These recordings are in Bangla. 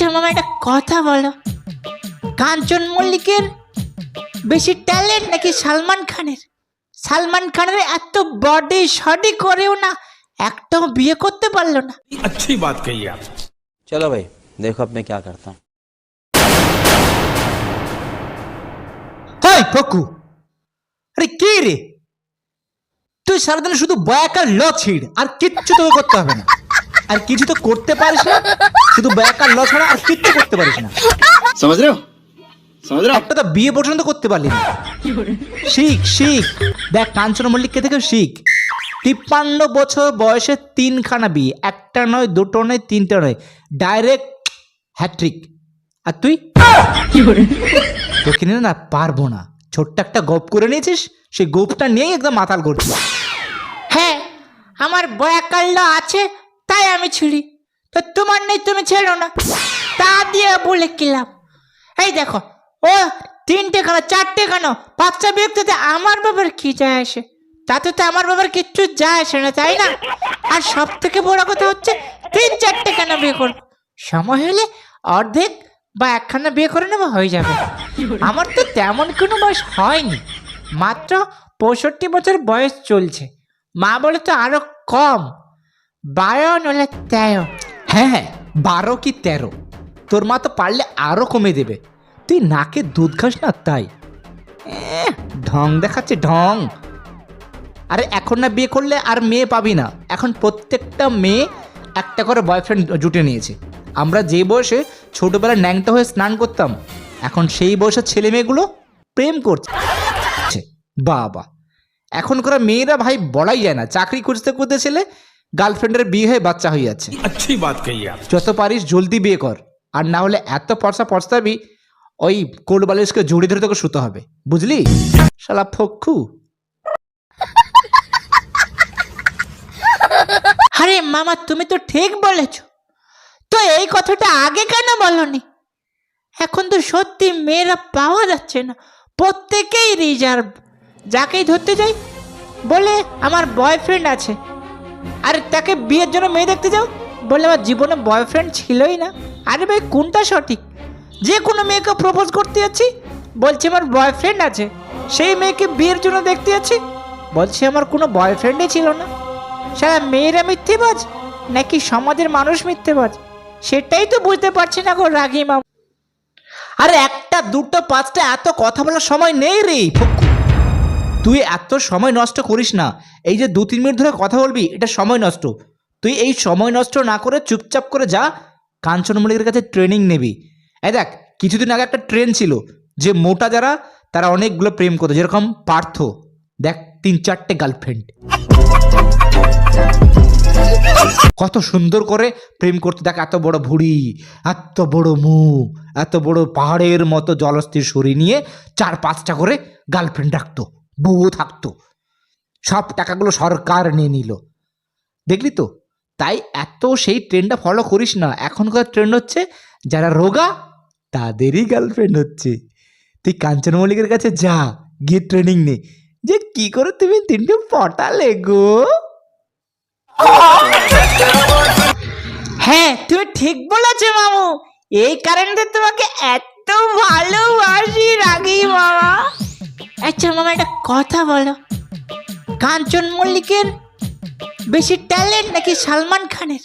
আচ্ছা মামা একটা কথা বলো, কাঞ্চন মল্লিকের বেশি ট্যালেন্ট নাকি সালমান খানের? সালমান খানের এত বডি শডি করেও না একটাও বিয়ে করতে পারলো না। अच्छी बात कही आप। चलो भाई देखो अब मैं क्या करता हूँ। হাই ফকু, আরে কে রে তুই? সারাদিন শুধু বয়াকার ল ছিড়, আর কিচ্ছু তো করতে হবে না। আর কিছু তো করতে পারিস না, শুধু বয়াকার ল ছাড়া আর কিচ্ছু করতে পারিস না। समझ रहे हो? समझ रहे हो? একটা তো বিয়ে পর্যন্ত করতে পারলি না। শিখ শিখ, দেখ কাঞ্চন মল্লিককে থেকে শিখ। 53 বছর বয়সে 3খানা বিয়ে, একটা নয়, দুটো নয়, তিনটা নয়, ডাইরেক্ট হ্যাট্রিক। আর তুই তোকে নিয়ে না পারবো না। ছোট্ট একটা গোপ করে নিয়েছিস, সেই গোপটা নিয়েই একদম মাতাল করছিস। হ্যাঁ আমার বয়াকাল্য আছে তাই আমি ছিড়ি, তো তোমার নেই তুমি ছেড়ো না, তা দিয়ে বলে কিলাম। এই দেখো ও 3টে কেন 4টে কেন 5টা ব্যক্তিতে আমার বাবার কি যায় আসে? তাতে তো আমার বাবার কিচ্ছু যায় আসে না, তাই না? আর সব থেকে বড় কথা হচ্ছে 3-4টে কেন বিয়ে করবো? সময় হলে অর্ধেক বা একখানা বিয়ে করে নেবো, হয়ে যাবে। আমার তো তেমন কোনো বয়স হয়নি, মাত্র 65 বছর বয়স চলছে। মা বলে তো আরো কম, 12 নলে 13। হ্যাঁ হ্যাঁ, 12 কি 13, তোর মা তো পারলে আরো কমে দেবে। তুই নাকে দুধ খাস না তাই ঢং দেখাচ্ছে ঢং। আরে এখন না বিয়ে করলে আর মেয়ে পাবি না। এখন প্রত্যেকটা মেয়ে একটা করে বয়ফ্রেন্ড জুটে নিয়েছে। আমরা যে বয়সে ছোটবেলায় ন্যাংটা হয়ে স্নান করতাম, এখন সেই বয়সের ছেলে মেয়েগুলো প্রেম করছে। বাবা, এখনকার মেয়েরা ভাই বলাই যায় না, চাকরি খুঁজতে খুঁজতে ছেলে গার্লফ্রেন্ডের বিয়ে হয়ে বাচ্চা হয়ে যাচ্ছে। अच्छी बात कही आप। যত পারিস জলদি বিয়ে কর, আর না হলে এত পড়তাবি ওই কোল বালিশকে জড়ি ধরে তোকে শুতে হবে, বুঝলি শালা ফক্কু। আরে মামা তুমি তো ঠিক বলেছ, তো এই কথাটা আগে কেন বলনি? এখন তো সত্যি মেয়েরা পাওয়া যাচ্ছে না, প্রত্যেকেই রিজার্ভ। যাকেই ধরতে যাই বলে আমার বয়ফ্রেন্ড আছে, আর তাকে বিয়ের জন্য মেয়ে দেখতে যাও বলে আমার জীবনে বয়ফ্রেন্ড ছিলই না। আরে ভাই কোনটা সঠিক? যে কোনো মেয়েকে প্রপোজ করতে যাচ্ছি বলছে আমার বয়ফ্রেন্ড আছে, সেই মেয়েকে বিয়ের জন্য দেখতে যাচ্ছি বলছে আমার কোনো বয়ফ্রেন্ডই ছিল না। সারা মেয়েরা মিথ্যেবাজ নাকি সমাজের মানুষ মিথ্যেবাজ, সেটাই তো বুঝতে পারছি না গো রাগী মামা। আরে একটা দুটো পাঁচটা এত কথা বলার সময় নেই রে ফক্কু। তুই এত সময় নষ্ট করিস না। এই যে 2-3 মিনিট ধরে কথা বলবি, এটা সময় নষ্ট। তুই এই সময় নষ্ট না করে চুপচাপ করে যা কাঞ্চন মল্লিকের কাছে ট্রেনিং নিবি। এই দেখ, কিছুদিন আগে একটা ট্রেন ছিল যে মোটা যারা তারা অনেকগুলো প্রেম করতো, যেরকম পার্থ, দেখ 3-4টে গার্লফ্রেন্ড, কত সুন্দর করে প্রেম করতে। দেখ এত বড় ভুঁড়ি, এত বড় মুখ, এত বড় পাহাড়ের মতো জলস্থির শরীর নিয়ে 4-5টা করে গার্লফ্রেন্ড রাখতো, বউ থাকতো। সব টাকাগুলো সরকার নিয়ে নিল, দেখলি তো? তাই এত সেই ট্রেন্ডটা ফলো করিস না। এখনকার ট্রেন্ড হচ্ছে যারা রোগা তাদেরই গার্লফ্রেন্ড হচ্ছে। তুই কাঞ্চন মল্লিকের কাছে যা, গিয়ে ট্রেনিং নে যে কি করে তুমি 3টে পটালে গো। হ্যাঁ তুমি ঠিক বলেছো মামু, এই কারণে তোমাকে এত ভালোবাসি রাগী মামা। আচ্ছা মামা একটা কথা বলো, কাঞ্চন মল্লিকের বেশি ট্যালেন্ট নাকি সালমান খানের?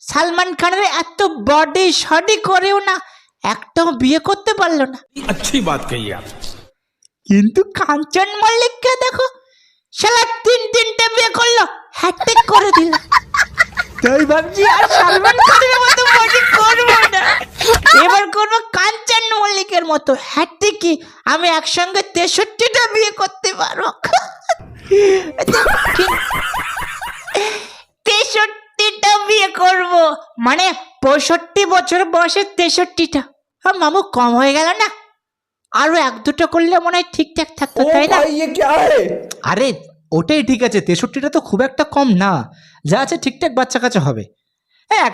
সালমান খানের এত বডি শডি করেও না একটাও বিয়ে করতে পারলো না। अच्छी बात कही आप। কিন্তু কাঞ্চন মল্লিককে দেখো, শালা 3-3টে বিয়ে করলো, হ্যাট্রিক করে দিল। তাই ভাবছি আর সালমান খানের মতো বডি করবো না, এবার করবো কাঞ্চন মল্লিকের মতো হ্যাট্রিক। আমি একসঙ্গে 63টা বিয়ে করতে পারবো। 63টা বিয়ে করব, মানে 65 বছর বয়সে 63টা। মামু কম হয়ে গেল না? আরো 1-2টা করলে মনে হয় ঠিকঠাক থাকতো, তাই না? আরে ওটাই ঠিক আছে, 63টা তো খুব একটা কম না, যা আছে ঠিকঠাক বাচ্চা কাচ্চা হবে। হ্যাঁ,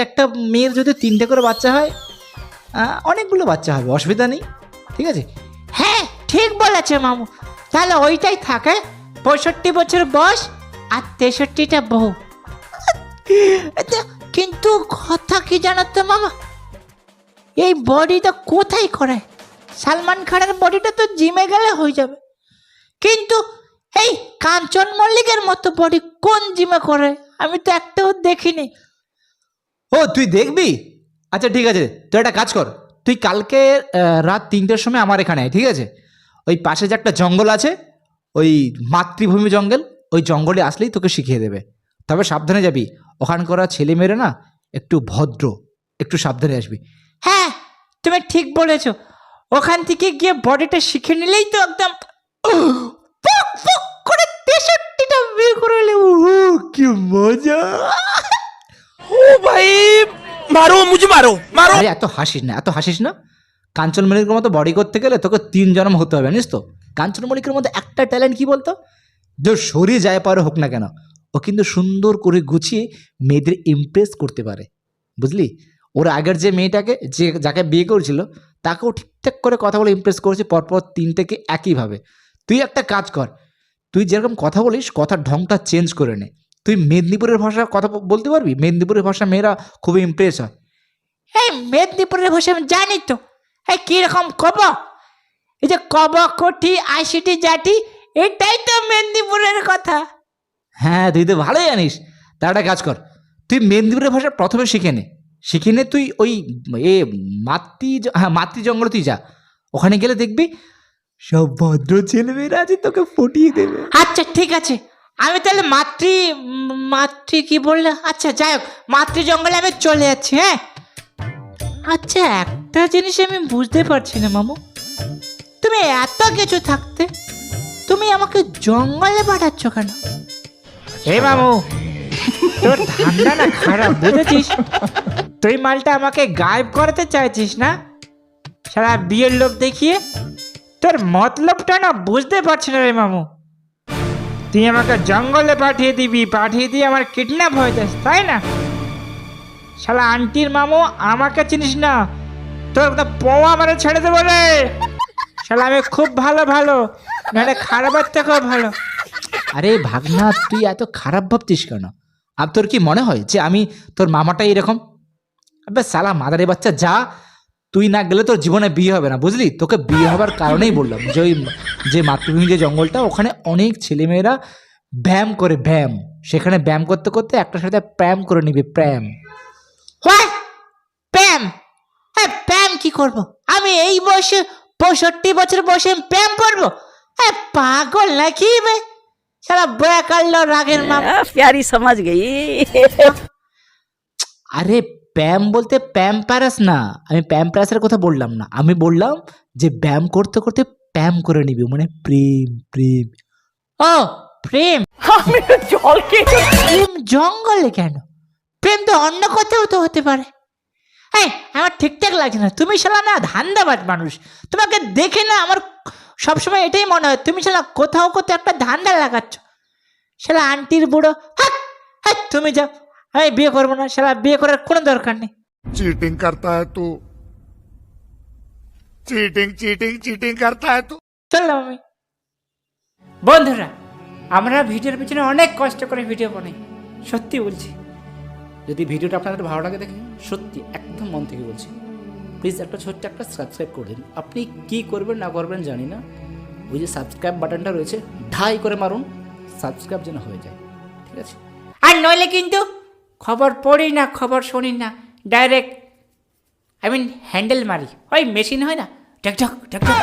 একটা মেয়ের যদি 3টে করে বাচ্চা হয়, অনেকগুলো বাচ্চা হবে, অসুবিধা নেই, ঠিক আছে? হ্যাঁ ঠিক বলেছে মামু, তাহলে ওইটাই থাকে, 65 বছর বয়স আর 63টা বউ। কিন্তু কথা কি জানো তো মামা, এই বডিটা কোথায় করে? সালমান খানের বডিটা তো জিমে গেলে হয়ে যাবে, কিন্তু এই কাঞ্চন মল্লিকের মতো বডি কোন জিমে করে? আমি তো একটাও দেখিনি। ও তুই দেখবি? আচ্ছা ঠিক আছে, তুই একটা কাজ কর, তুই কালকে রাত 3টের সময় আমার এখানে আয়, ঠিক আছে? ওই পাশে যে একটা জঙ্গল আছে, ওই মাতৃভূমি জঙ্গল, ওই জঙ্গলে আসলেই তোকে শিখিয়ে দেবে। তবে সাবধানে যাবি, ওখানকার ছেলেমেয়েরা না একটু ভদ্র, একটু সাবধানে আসবি। হ্যাঁ তুমি ঠিক বলেছো, ওখান থেকে গিয়ে বডিটা শিখে নিলেই তো একদম পক পক করে 63টা বিয়ে করে নেব। কি মজা! मारो मुझे मारो मारो। আরে এত হাসিস না, এত হাসিস না। কাঞ্চন মল্লিকের মতো বডি করতে গেলে তোকে 3 জন্ম হতে হবে, জানিস তো? কাঞ্চন মল্লিকের মধ্যে একটা ট্যালেন্ট কি বলতো, যে শরীর যায় পারে হোক না কেন, ও কিন্তু সুন্দর করে গুছিয়ে মেয়েদের ইমপ্রেস করতে পারে, বুঝলি? ওর আগের যে মেয়েটাকে, যে যাকে বিয়ে করেছিল, তাকেও ঠিকঠাক করে কথা বলে ইমপ্রেস করেছে পরপর 3টেকে একইভাবে। তুই একটা কাজ কর, তুই যেরকম কথা বলিস কথার ঢংটা চেঞ্জ করে নে। তুই মেদিনীপুরের ভাষা কথা বলতে পারবি? মেদিনীপুরের ভাষা মেয়েরা খুবই ইমপ্রেস হয়। এই মেদিনীপুরের ভাষা আমি জানি তো। এই কিরকম কব, এই যে কব কঠি আইসিটি জাটি, এটাই তো মেদিনীপুরের কথা। হ্যাঁ তুই তো ভালোই জানিস। তার একটা কাজ কর, তুই মেদিনীপুরের ভাষা প্রথমে শিখে নে তুই ওই মাতৃ জঙ্গলে তুই যা, ওখানে গেলে দেখবি সব ভদ্র ছেলেমেয়েরা আছে, তোকে ফুটিয়ে দেবে। আচ্ছা ঠিক আছে, আমি তাহলে মাতৃ কি বললে, আচ্ছা যাই হোক, মাতৃ জঙ্গলে আমি চলে যাচ্ছি। হ্যাঁ আচ্ছা একটা জিনিস আমি বুঝতে পারছি না মামু, তুমি এত কিছু থাকতে তুমি আমাকে জঙ্গলে পাঠাচ্ছ কেন? এই মামু, তোর ঠান্ডা না খারাপ, বুঝেছিস? তুই মালটা আমাকে গায়েব করতে চাইছিস না, সারা বিয়ের লোভ দেখিয়ে। তোর মতলবটা না বুঝতে পারছি না রে মামু। তুই আমাকে জঙ্গলে পাঠিয়ে দিয়ে আমার কিডন্যাপ হয়ে যাস, তাই না? শালা আন্টির মামু, আমাকে চিনিস না, তোর তো পোয়া মারে ছেড়ে দেবো রে। শালা আমি খুব ভালো নাহলে খারাপের থেকেও ভালো। আরে ভাগনা, তুই এত খারাপ ভাবছিস কেন? আর তোর কি মনে হয় যে আমি তোর মামাটাই এরকম? আবে সালা মাদারে বাচ্চা, যা, তুই না গেলে তোর জীবনে বিয়ে হবে না, বুঝলি? তোকে বিয়ে হবার কারণেই বললাম যে ওই যে মাতৃভূমি যে জঙ্গলটা, ওখানে অনেক ছেলেমেয়েরা ব্যায়াম করে, ব্যায়াম, সেখানে ব্যায়াম করতে করতে একটার সাথে প্রেম করে নিবি, প্রেম। হোয়াট? প্যাম? হ্যাঁ প্যাম কি করব? আমি এই বয়সে 65 বছর বয়সে প্যাম করবো? হ্যাঁ পাগল নাকি বে? সারা বয়া কাটলো রাগের মাপ। प्यारी समझ गई। আরে প্যাম বলতে প্যাম্পারাস না, আমি প্যাম্পারাসের কথা বললাম না, আমি বললাম যে ব্যায়াম করতে করতে প্যাম করে নিবি, মানে প্রেম, প্রেম। ও প্রেম, প্রেম জঙ্গলে কেন? প্রেম তো অন্য কোথাও তো হতে পারে। হ্যাঁ আমার ঠিকঠাক লাগছে না, তুমি শালা না ধান্দাবাজ মানুষ। তোমাকে দেখে না আমার সবসময় এটাই মনে হয় তুমি শালা কোথাও একটা ধান্দা লাগাচ্ছ। শালা আন্টির বুড়ো, হ্যাঁ হ্যাঁ তুমি যাও, আমি বিয়ে করবো না, শালা বিয়ে করার কোনো দরকার নেই। चीटिंग करता है तू, चीटिंग करता है तू। চললাম আমি। বন্ধুরা, আমরা ভিডিওর পিছনে অনেক কষ্ট করে ভিডিও বানাই, সত্যি বলছি। যদি ভিডিওটা আপনাদের ভালো লাগে দেখে, সত্যি একদম মন থেকে বলছি, প্লিজ একটা ছোট্ট একটা সাবস্ক্রাইব করে দিন। আপনি কি করবেন না করবেন জানি না, ওই যে সাবস্ক্রাইব বাটনটা রয়েছে, ঢাই করে মারুন, সাবস্ক্রাইব যেন হয়ে যায়, ঠিক আছে? আর নইলে কিন্তু খবর পড়ি না, খবর শুনি না, ডাইরেক্ট হ্যান্ডেল মারি, ওই মেশিন হয় না, ঠক ঠক ঠক ঠক।